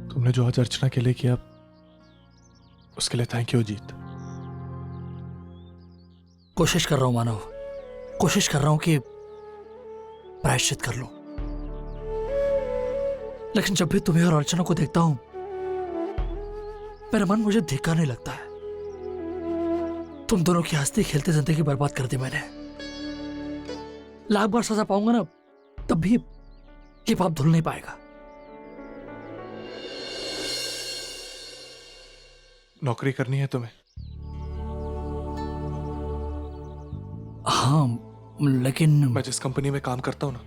तुमने जो आज अर्चना के लिए किया उसके लिए थैंक यू अजीत। कोशिश कर रहा हूं मानव, कोशिश कर रहा हूं कि प्रायश्चित कर लूं, लेकिन जब भी तुम्हें और अर्चना को देखता हूं मेरा मन मुझे धिक्कारने लगता है। तुम दोनों की हंसती खेलती जिंदगी बर्बाद कर दी मैंने। लाख बार सजा पाऊंगा ना तब भी ये पाप धुल नहीं पाएगा। नौकरी करनी है तुम्हें? हाँ, लेकिन मैं जिस कंपनी में काम करता हूं ना,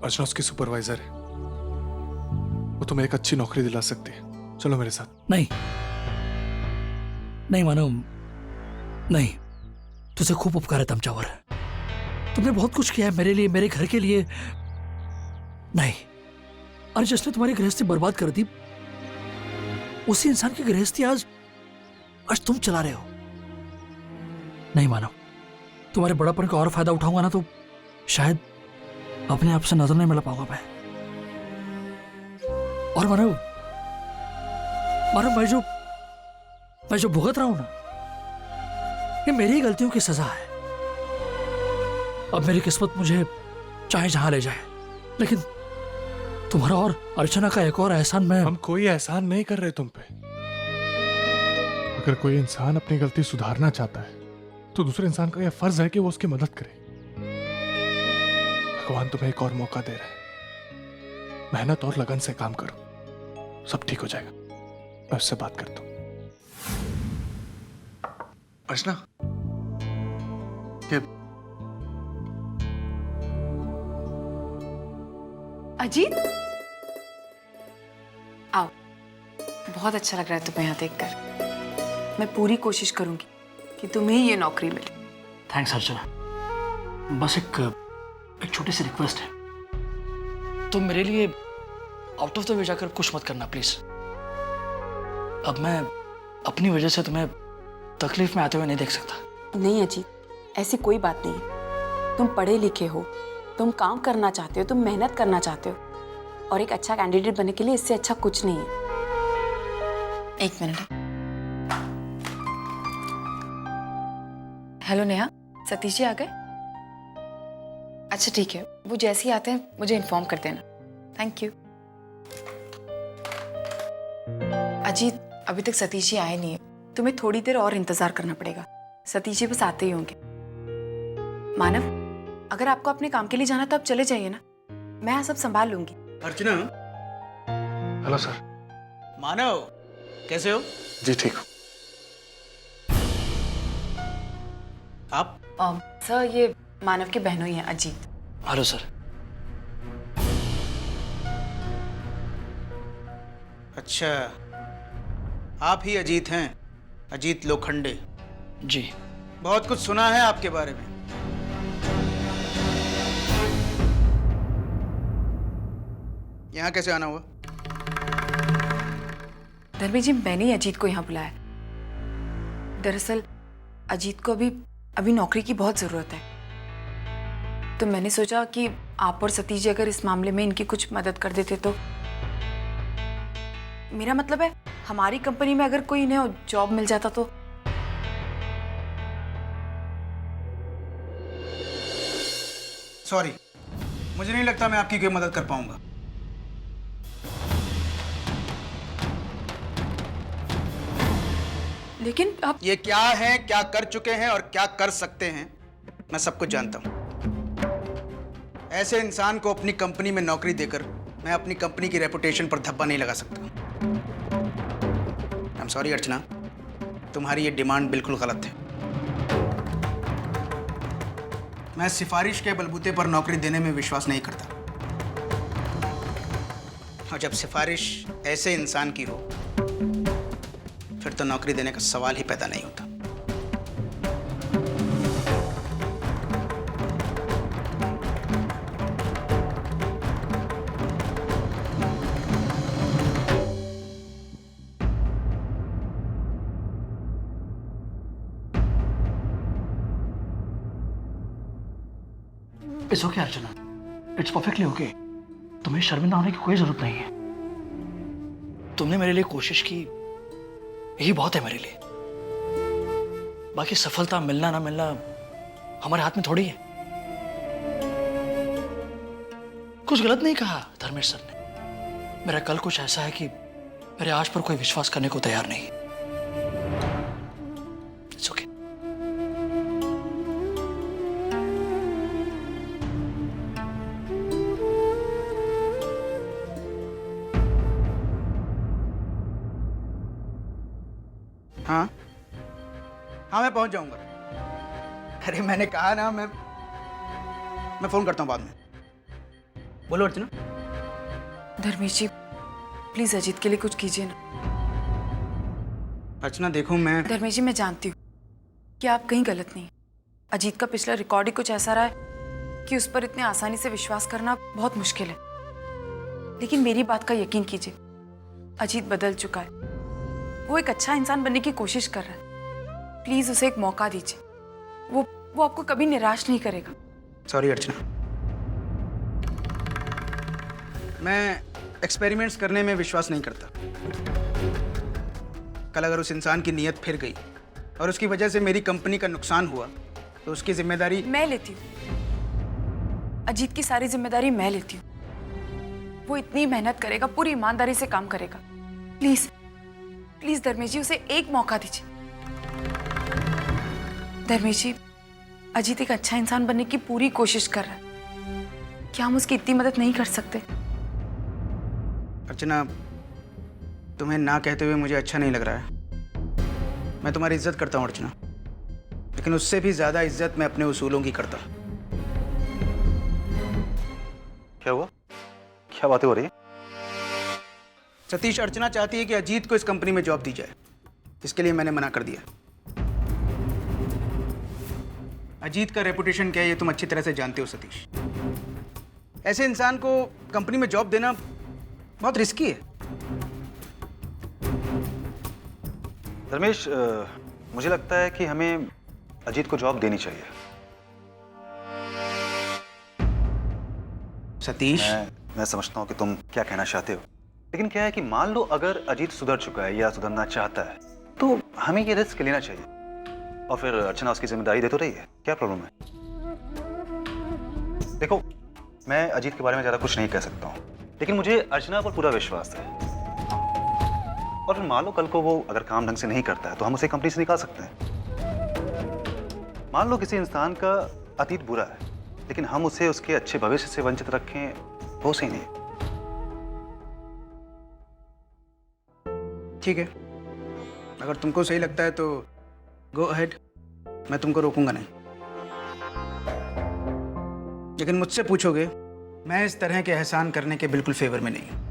अर्चना उसकी सुपरवाइजर है। वो तुम्हें एक अच्छी नौकरी दिला सकती है। चलो मेरे साथ। नहीं नहीं मानो, नहीं। तुझे खूब उपकार है तमचावर, तुमने बहुत कुछ किया है मेरे लिए, मेरे घर के लिए। नहीं, और जिसने तुम्हारी गृहस्थी बर्बाद कर दी उसी इंसान की गृहस्थी आज तुम चला रहे हो। नहीं मानो, तुम्हारे बड़ापन का और फायदा उठाऊंगा ना तो शायद अपने आप से नजर नहीं मिला पाऊंगा मैं। और मानो मैं जो भुगत रहा हूं ना, ये मेरी गलतियों की सजा है। अब मेरी किस्मत मुझे चाहे जहां ले जाए, लेकिन तुम्हारा और अर्चना का एक और एहसान मैं। हम कोई एहसान नहीं कर रहे तुम पे। अगर कोई इंसान अपनी गलती सुधारना चाहता है तो दूसरे इंसान का यह फर्ज है कि वो उसकी मदद करे। भगवान तुम्हें एक और मौका दे रहा है। मेहनत और लगन से काम करो, सब ठीक हो जाएगा। मैं उससे बात करता हूं। अर्चना, ये अजीत, आओ। बहुत अच्छा लग रहा है तुम्हें यहाँ देखकर। मैं पूरी कोशिश करूंगी कि तुम्हें ये नौकरी मिले। थैंक्स अर्चना। बस एक छोटी सी रिक्वेस्ट है, तुम मेरे लिए आउट ऑफ द वे जाकर कुछ मत करना प्लीज। अब मैं अपनी वजह से तुम्हें तकलीफ में आते हुए नहीं देख सकता। नहीं अजीत, ऐसी कोई बात नहीं है। तुम पढ़े लिखे हो, तुम काम करना चाहते हो, तुम मेहनत करना चाहते हो, और एक अच्छा कैंडिडेट बनने के लिए इससे अच्छा कुछ नहीं है। एक मिनट। हेलो नेहा, सतीश जी आ गए? अच्छा ठीक है, वो जैसे ही आते हैं मुझे इन्फॉर्म कर देना। Thank you. अजीत, अभी तक सतीश जी आए नहीं है, तुम्हें थोड़ी देर और इंतजार करना पड़ेगा। सतीश जी बस आते ही होंगे। मानव, अगर आपको अपने काम के लिए जाना तो आप चले जाइए ना, मैं यहाँ सब संभाल लूंगी। अर्चना। Hello sir. मानव, कैसे हो? जी ठीक हूँ। आप? सर, ये मानव की बहनों ही हैं, अजीत। Hello sir. अच्छा, आप ही अजीत हैं, अजीत लोखंडे। जी। बहुत कुछ सुना है आपके बारे में। यहाँ कैसे आना हुआ? धर्मी जी, मैंने ही अजीत को यहाँ बुलाया। दरअसल अजीत को अभी नौकरी की बहुत जरूरत है, तो मैंने सोचा कि आप और सतीश जी अगर इस मामले में इनकी कुछ मदद कर देते तो। मेरा मतलब है, हमारी कंपनी में अगर कोई इन्हें जॉब मिल जाता तो। सॉरी, मुझे नहीं लगता मैं आपकी कोई मदद कर पाऊंगा। लेकिन आप ये क्या है, क्या कर चुके हैं और क्या कर सकते हैं, मैं सब कुछ जानता हूं। ऐसे इंसान को अपनी कंपनी में नौकरी देकर मैं अपनी कंपनी की रेपुटेशन पर धब्बा नहीं लगा सकता। आई एम सॉरी अर्चना, तुम्हारी ये डिमांड बिल्कुल गलत है। मैं सिफारिश के बलबूते पर नौकरी देने में विश्वास नहीं करता, और जब सिफारिश ऐसे इंसान की हो फिर तो नौकरी देने का सवाल ही पैदा नहीं होता। It's okay Archana, it's perfectly okay. तुम्हें शर्मिंदा होने की कोई जरूरत नहीं है। तुमने मेरे लिए कोशिश की, यही बहुत है मेरे लिए। बाकी सफलता मिलना ना मिलना हमारे हाथ में थोड़ी है। कुछ गलत नहीं कहा धर्मेश सर ने। मेरा कल कुछ ऐसा है कि मेरे आज पर कोई विश्वास करने को तैयार नहीं। It's okay. हाँ हाँ, मैं पहुंच जाऊंगा। अरे मैंने कहा ना, मैं फोन करता हूँ बाद में। बोलो अर्चना। धर्मेश जी, प्लीज अजीत के लिए कुछ कीजिए ना। अर्चना देखो, मैं धर्मेश जी, मैं जानती हूँ कि आप कहीं गलत नहीं हैं। अजीत का पिछला रिकॉर्ड ही कुछ ऐसा रहा है कि उस पर इतने आसानी से विश्वास करना बहुत मुश्किल है। लेकिन मेरी बात का यकीन कीजिए, अजीत बदल चुका है। वो एक अच्छा इंसान बनने की कोशिश कर रहा है। प्लीज उसे एक मौका दीजिए। वो आपको कभी निराश नहीं करेगा। सॉरी अर्चना, मैं एक्सपेरिमेंट्स करने में विश्वास नहीं करता। कल अगर उस इंसान की नीयत फिर गई और उसकी वजह से मेरी कंपनी का नुकसान हुआ तो उसकी जिम्मेदारी मैं लेती हूँ। अजीत की सारी जिम्मेदारी मैं लेती हूँ। वो इतनी मेहनत करेगा, पूरी ईमानदारी से काम करेगा। प्लीज प्लीज धर्मेश जी, उसे एक मौका दीजिए। धर्मेश जी, अजीत एक अच्छा इंसान बनने की पूरी कोशिश कर रहा है। क्या हम उसकी इतनी मदद नहीं कर सकते? अर्चना, तुम्हें ना कहते हुए मुझे अच्छा नहीं लग रहा है। मैं तुम्हारी इज्जत करता हूँ अर्चना, लेकिन उससे भी ज्यादा इज्जत मैं अपने उसूलों की करता हूँ। क्या हुआ? क्या बातें हो रही है? सतीश, अर्चना चाहती है कि अजीत को इस कंपनी में जॉब दी जाए। इसके लिए मैंने मना कर दिया। अजीत का रेपुटेशन क्या है ये तुम अच्छी तरह से जानते हो सतीश। ऐसे इंसान को कंपनी में जॉब देना बहुत रिस्की है। धर्मेश, मुझे लगता है कि हमें अजीत को जॉब देनी चाहिए। सतीश, मैं समझता हूँ कि तुम क्या कहना चाहते हो, लेकिन क्या है कि मान लो अगर अजीत सुधर चुका है या सुधरना चाहता है तो हमें ये रिस्क लेना चाहिए और फिर अर्चना उसकी जिम्मेदारी दे तो रही है। क्या प्रॉब्लम है? देखो, मैं अजीत के बारे में ज्यादा कुछ नहीं कह सकता हूँ, लेकिन मुझे अर्चना पर पूरा विश्वास है। और फिर मान लो कल को वो अगर काम ढंग से नहीं करता है तो हम उसे कंपनी से निकाल सकते हैं। मान लो किसी इंसान का अतीत बुरा है, लेकिन हम उसे उसके अच्छे भविष्य से वंचित रखें, वो सही नहीं। ठीक है, अगर तुमको सही लगता है तो गो अहेड, मैं तुमको रोकूंगा नहीं। लेकिन मुझसे पूछोगे, मैं इस तरह के एहसान करने के बिल्कुल फेवर में नहीं हूं।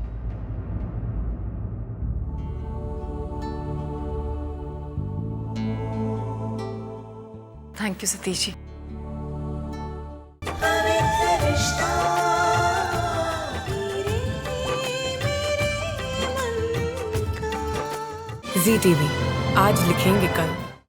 Thank you Satish ji. Zee TV आज लिखेंगे कल।